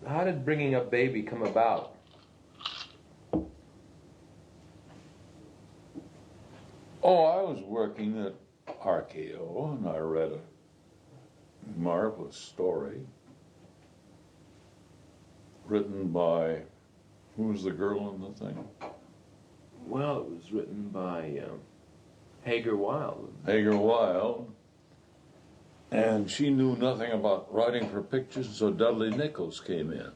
how did Bringing Up Baby come about? Oh, I was working at RKO and I read a marvelous story written by, who was the girl in the thing? Well, it was written by Hagar Wilde. Hagar Wilde. And she knew nothing about writing for pictures, so Dudley Nichols came in.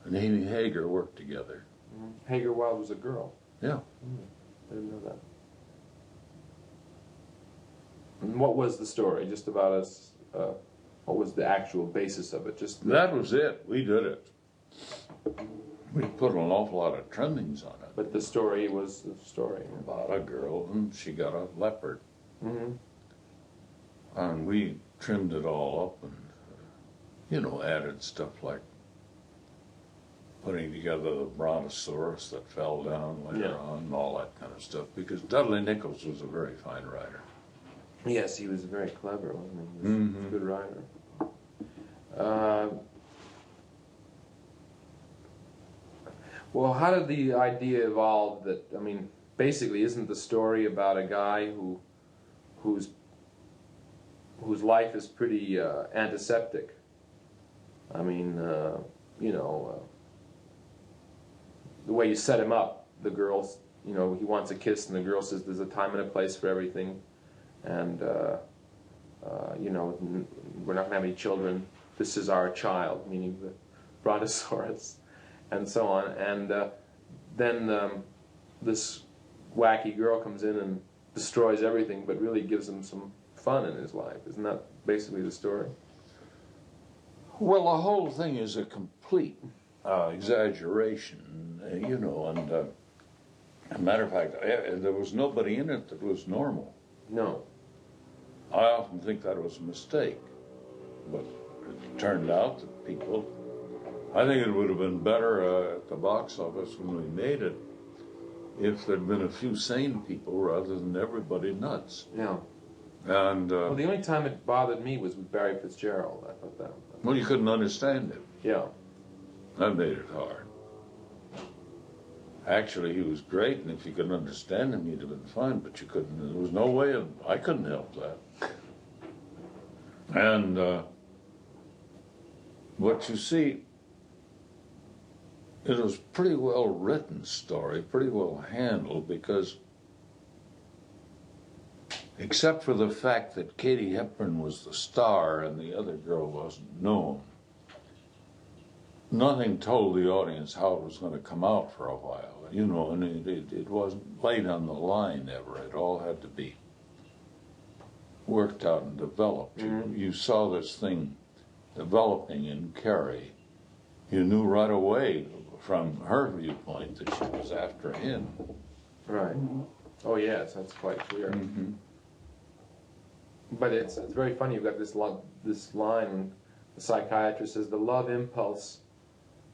And he and Hagar worked together. Mm-hmm. Hagar Wilde was a girl. Yeah. I didn't know that. And what was the story? Just about us? What was the actual basis of it? That was it. We did it. We put an awful lot of trimmings on it. But the story was the story. About a girl and she got a leopard. Mm-hmm. And we trimmed it all up and, added stuff like putting together the brontosaurus that fell down later on and all that kind of stuff. Because Dudley Nichols was a very fine writer. Yes, he was very clever, wasn't he? He was a good writer. Well, how did the idea evolve that, basically isn't the story about a guy whose life is pretty antiseptic? The way you set him up, the girl's, he wants a kiss and the girl says there's a time and a place for everything. And, we're not going to have any children. This is our child, meaning the brontosaurus, and so on. And then this wacky girl comes in and destroys everything, but really gives him some fun in his life. Isn't that basically the story? Well, the whole thing is a complete exaggeration, and as a matter of fact, there was nobody in it that was normal. No. I often think that was a mistake, but it turned out that people, I think it would have been better at the box office when we made it if there'd been a few sane people rather than everybody nuts. Yeah. And well, the only time it bothered me was with Barry Fitzgerald. I thought that. Well, you couldn't understand it. Yeah. That made it hard. Actually, he was great, and if you could understand him, you'd have been fine, but you couldn't. There was no way I couldn't help that. And what you see, it was pretty well written story, pretty well handled, because except for the fact that Katie Hepburn was the star and the other girl wasn't known, nothing told the audience how it was going to come out for a while, and it wasn't laid on the line ever. It all had to be worked out and developed. Mm-hmm. You saw this thing developing in Carrie. You knew right away from her viewpoint that she was after him. Right. Oh, yes, that's quite clear. Mm-hmm. But it's very funny. You've got this line. The psychiatrist says the love impulse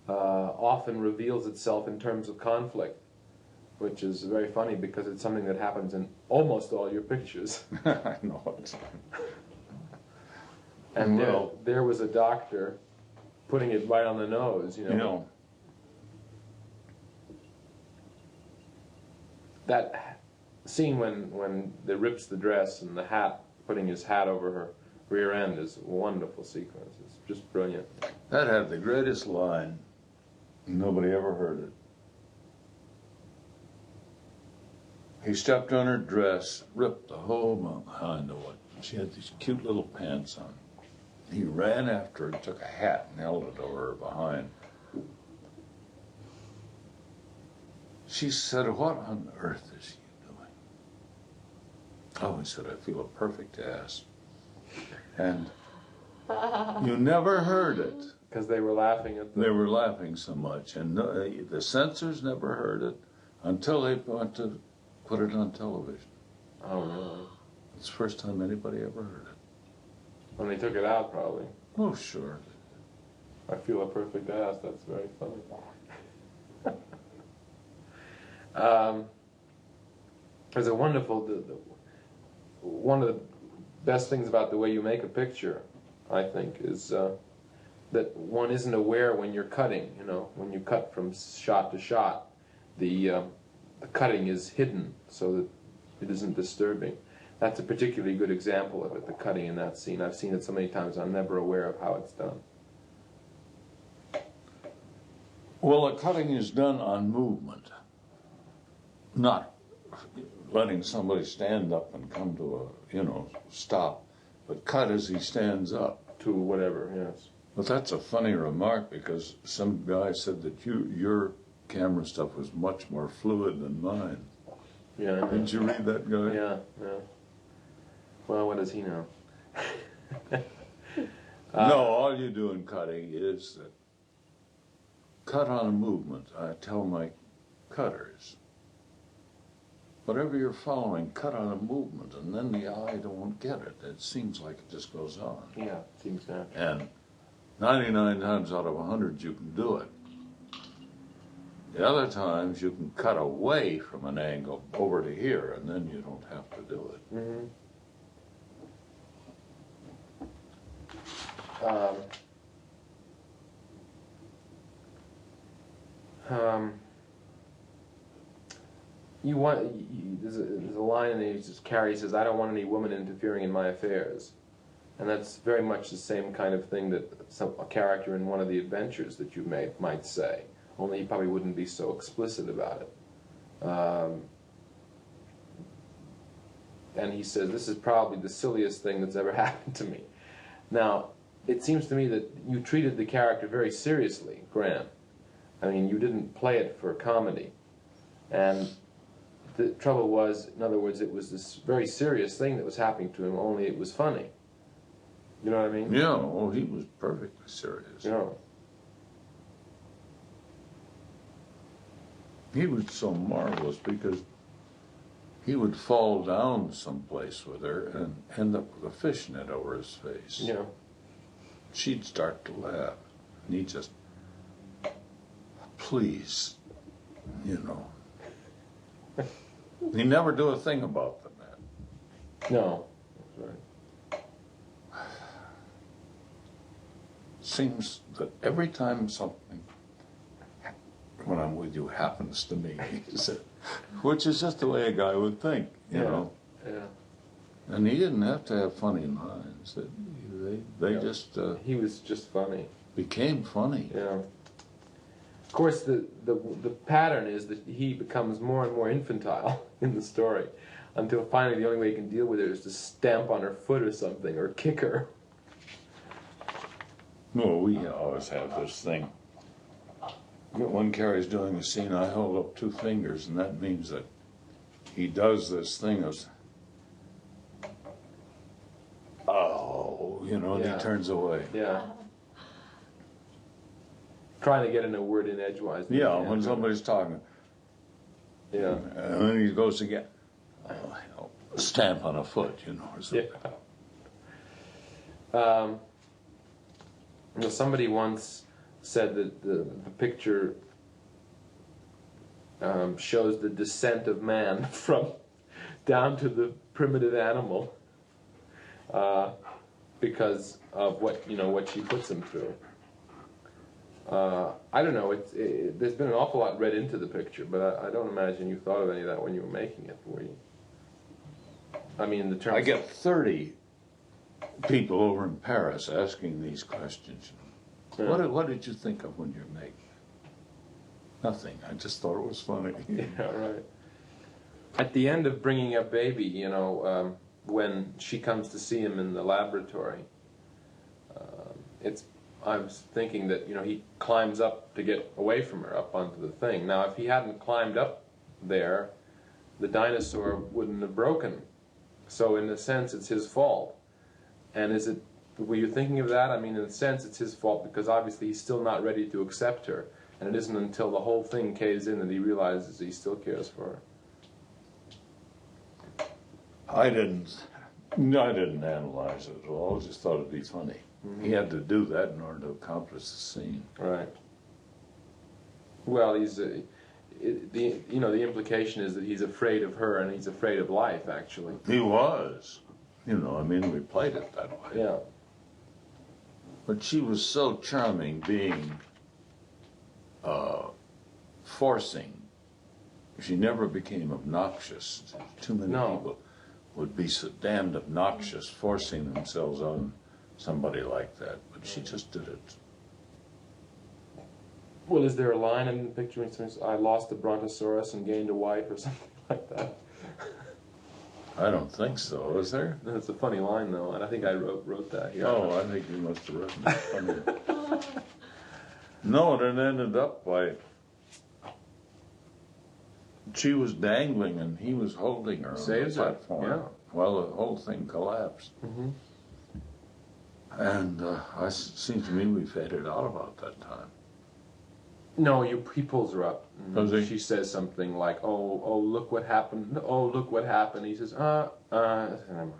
often reveals itself in terms of conflict, which is very funny because it's something that happens in almost all your pictures. I know it. And there was a doctor putting it right on the nose, That scene when they rips the dress and the hat, putting his hat over her rear end, is a wonderful sequence. It's just brilliant. That had the greatest line. Nobody ever heard it. He stepped on her dress, ripped the whole behind of it. She had these cute little pants on. He ran after her, took a hat and held it over her behind. She said, "What on earth is he doing?" Oh, he said, "I feel a perfect ass." And you never heard it. Because they were laughing at them. They were laughing so much. And the censors never heard it until they went to put it on television. Oh, really? It's the first time anybody ever heard it. When they took it out, probably. Oh, sure. I feel a perfect ass. That's very funny. There's a wonderful... one of the best things about the way you make a picture, I think, is that one isn't aware when you're cutting. You know, when you cut from shot to shot, the cutting is hidden so that it isn't disturbing. That's a particularly good example of it, the cutting in that scene. I've seen it so many times, I'm never aware of how it's done. Well, the cutting is done on movement, not letting somebody stand up and come to a, stop, but cut as he stands up. To whatever, yes. But that's a funny remark, because some guy said that your camera stuff was much more fluid than mine. Yeah. Didn't you read that guy? Yeah, yeah. Well, what does he know? No, all you do in cutting is cut on a movement. I tell my cutters, whatever you're following, cut on a movement, and then the eye won't get it. It seems like it just goes on. Yeah, it seems natural. And 99 times out of 100 you can do it. The other times you can cut away from an angle over to here, and then you don't have to do it. Mm-hmm. There's a line in there, Carrie says, "I don't want any woman interfering in my affairs," and that's very much the same kind of thing that a character in one of the adventures that you made might say. Only he probably wouldn't be so explicit about it. And he says, "This is probably the silliest thing that's ever happened to me." Now, it seems to me that you treated the character very seriously, Grant. I mean, you didn't play it for comedy. And the trouble was, in other words, it was this very serious thing that was happening to him, only it was funny. You know what I mean? Yeah, well, he was perfectly serious. Yeah. He was so marvelous, because he would fall down someplace with her and end up with a fishnet over his face. Yeah. She'd start to laugh, and he'd just, please, He'd never do a thing about the man. No. That's right. Seems that every time something, when I'm with you, happens to me, which is just the way a guy would think, you know. Yeah. And he didn't have to have funny lines. They just he was just funny. Became funny. Yeah. Of course, the pattern is that he becomes more and more infantile in the story, until finally the only way he can deal with it is to stamp on her foot or something, or kick her. No, we always have this thing. When Carrie's doing a scene, I hold up 2 fingers, and that means that he does this thing of, and he turns away. Yeah. Trying to get in a word in edgewise. Yeah, when somebody's talking. Yeah. And then he goes again. Stamp on a foot, or something. Yeah. Somebody once said that the picture shows the descent of man from down to the primitive animal because of what she puts him through. I don't know. There's been an awful lot read into the picture, but I don't imagine you thought of any of that when you were making it, were you? I mean, the terms. I get 30 people over in Paris asking these questions. Yeah. What did you think of when you're making it? Nothing. I just thought it was funny. Yeah, right. At the end of Bringing Up Baby, when she comes to see him in the laboratory, I was thinking that, he climbs up to get away from her, up onto the thing. Now, if he hadn't climbed up there, the dinosaur wouldn't have broken. So, in a sense, it's his fault. And were you thinking of that? I mean, in a sense, it's his fault, because obviously he's still not ready to accept her. And it isn't until the whole thing caves in that he realizes he still cares for her. I didn't analyze it at all. I just thought it'd be funny. Mm-hmm. He had to do that in order to accomplish the scene. Right. Well, the implication is that he's afraid of her and he's afraid of life, actually. He was. We played it that way. Yeah. But she was so charming, being forcing. She never became obnoxious. Too many people would be so damned obnoxious, forcing themselves on somebody like that. But she just did it. Well, is there a line in the picture when it says, I lost the brontosaurus and gained a wife, or something like that? I don't think so, is there? That's a funny line, though, and I think I wrote that here. Oh, I think you must have written it. Funny. No, it ended up by... She was dangling and he was holding her on the platform. Yeah. Well, the whole thing collapsed. Mm-hmm. And it seems to me we faded out about that time. No, he pulls her up. Does he? She says something like, "Oh, look what happened! Oh, look what happened!" He says, never mind."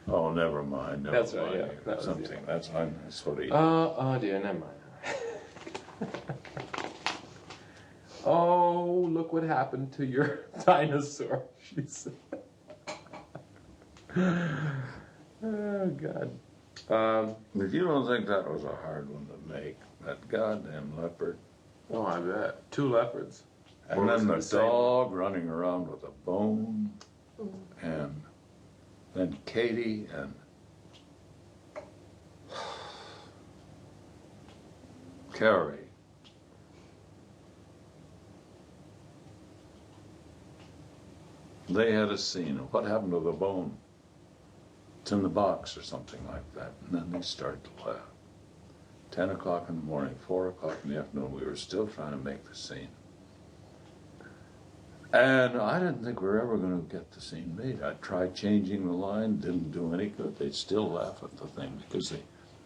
Oh, never mind. That's right. Yeah, that something. That's what he. Oh dear, never mind. Oh, look what happened to your dinosaur, she said. Oh God. But you don't think that was a hard one to make? That goddamn leopard. Oh, I bet. 2 leopards. And then the dog running around with a bone. And then Katie and Carrie. They had a scene of what happened to the bone. It's in the box or something like that. And then they started to laugh. 10 o'clock in the morning, 4 o'clock in the afternoon, we were still trying to make the scene. And I didn't think we were ever going to get the scene made. I tried changing the line, didn't do any good. They'd still laugh at the thing because they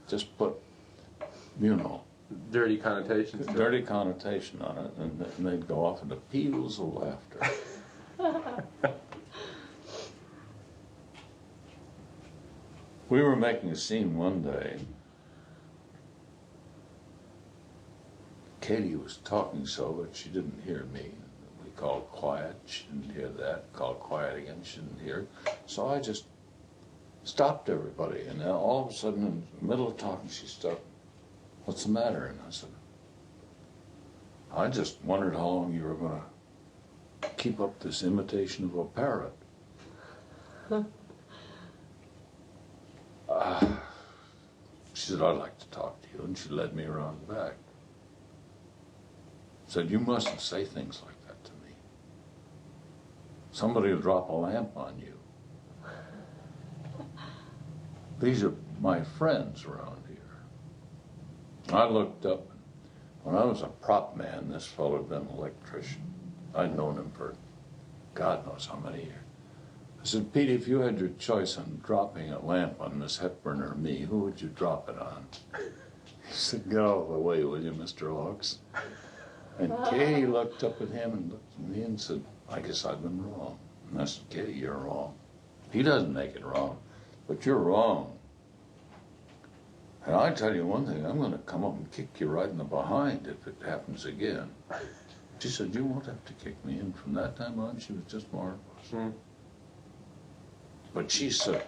just put, dirty connotations. Dirty connotation on it, and they'd go off into peals of laughter. We were making a scene one day. Katie was talking so that she didn't hear me. We called quiet, she didn't hear that. Called quiet again, she didn't hear. So I just stopped everybody, and then all of a sudden, in the middle of talking, she stopped. What's the matter? And I said, I just wondered how long you were going to keep up this imitation of a parrot. She said, I'd like to talk to you, and she led me around the back. Said, you mustn't say things like that to me. Somebody will drop a lamp on you. These are my friends around here. I looked up. When I was a prop man, this fellow had been an electrician. I'd known him for God knows how many years. I said, Pete, if you had your choice on dropping a lamp on Miss Hepburn or me, who would you drop it on? He said, get out of the way, will you, Mr. Hawks? And Katie looked up at him and looked at me and said, I guess I've been wrong. And I said, Katie, you're wrong. He doesn't make it wrong, but you're wrong. And I tell you one thing, I'm going to come up and kick you right in the behind if it happens again. She said, you won't have to kick me. And from that time on, she was just marvelous. Mm. But she's so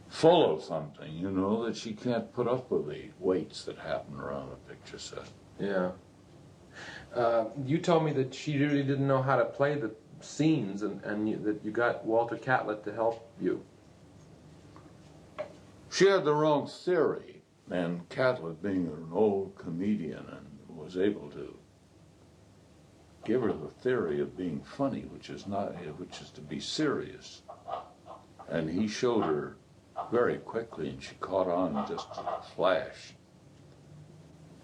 full of something, that she can't put up with the weights that happen around a picture set. Yeah. You told me that she really didn't know how to play the scenes, and that you got Walter Catlett to help you. She had the wrong theory, and Catlett, being an old comedian, and was able to give her the theory of being funny, which is to be serious. And he showed her very quickly, and she caught on just in a flash,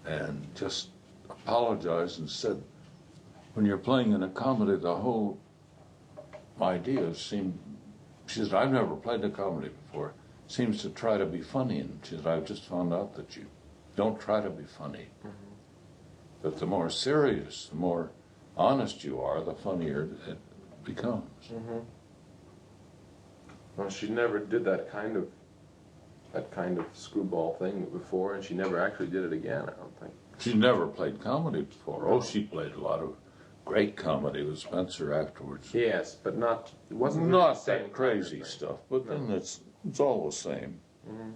and just apologized and said, when you're playing in a comedy, the whole idea she said, I've never played a comedy before, seems to try to be funny, and she said, I've just found out that you don't try to be funny. Mm-hmm. But the more serious, the more honest you are, the funnier it becomes. Mm-hmm. Well, she never did that kind of screwball thing before, and she never actually did it again, I don't think. She never played comedy before. Oh, she played a lot of great comedy with Spencer afterwards. Yes, but it wasn't not that crazy stuff, but then it's all the same. Mm-hmm.